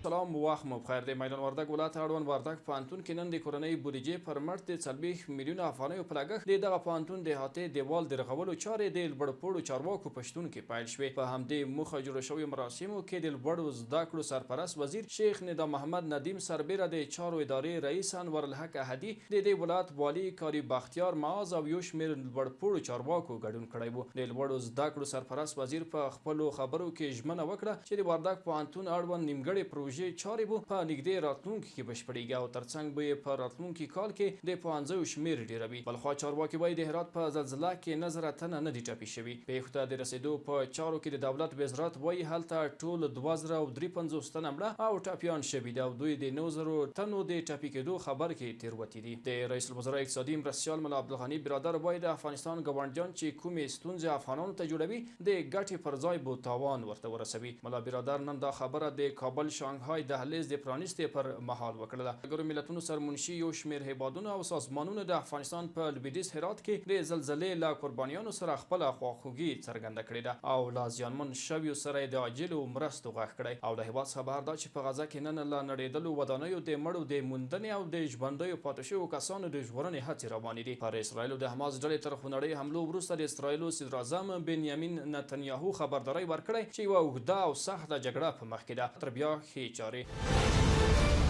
سلام وخت مو بخیر د میدان وردګ ولایت اړوند وردګ پوهنتون کې نن د کورنۍ بودیجې پر مټ د 40 میلیونه افغانیو په لګښت د دغه پوهنتون د احاطې دیوال د رغولو چارې د لوړپوړو چارواکو په شتون کې پیل شوې. په همدې موخه جوړ شویو مراسمو کې د لوړو زده کړو سرپرست وزیر شیخ ندا محمد ندیم سربیره د چارو ادارې رئیس انور الحق احدي د دې ولایت والي کاری بختیار معاذ او یو شمېر لوړپوړو چارواکو ګډون کړی و. د لوړو زده کړو سرپرست وزیر په خپلو خبرو کې ژمنه وکړه چې د وردګ پوهنتون اړوند نیمګړې پروژې چارې به په نږدې راتلونکي کې بشپړېږي او ترڅنګ به یې په راتلونکي کال کې د پوهنځیو شمېر ډېروي. بلخوا چارواکي وایي د هرات په زلزله کې نه زره تنه نه دي ټپي شوي. پیښو ته د رسېدو په چارو کې د دولت وزارت وایي هلته ټول 2053 تنه مړه او ټپیان شوي دي او دوی د 9000 تنو د ټپي کېدو خبر کې تېروتي دي. د رئیس الوزرا اقتصادي مرستیال ملا عبدالغني برادر وایي د افغانستان ګاونډیان چې کومې ستونزې افغانانو ته جوړوي د ګټې پر ځای به تاوان ورته ورسوي. ملا برادر نن دا خبره د کابل شانګهای دهلیز د پرانیستې پر مهال وکړله. ملګرو ملتونو سرمنشي یو شمېر هیوادونه او سازمانونو د افغانستان په لویدیځ هرات کې د زلزلې له قربانیانو سره خپله خواخوږي څرګنده کړې ده او له زیانمن شویو سره یې د عاجلو مرستو غږ کړی. او د هیواد څخه بهر دا چې په غزه کې نن له نړېدلو ودانیو د مړو د موندنې او د ژوندیو پاتې شویو کسانو د ژغورنې هڅې روانې دي. پر اسرایلو د حماس ډلې تر خونړۍ حملو وروسته د اسرایلو صدراعظم بنیامین نتنیاهو خبرداری ورکړی چې یوه اوږده او سخته جګړه په مخ کې ده. تر بیا ښې چارې.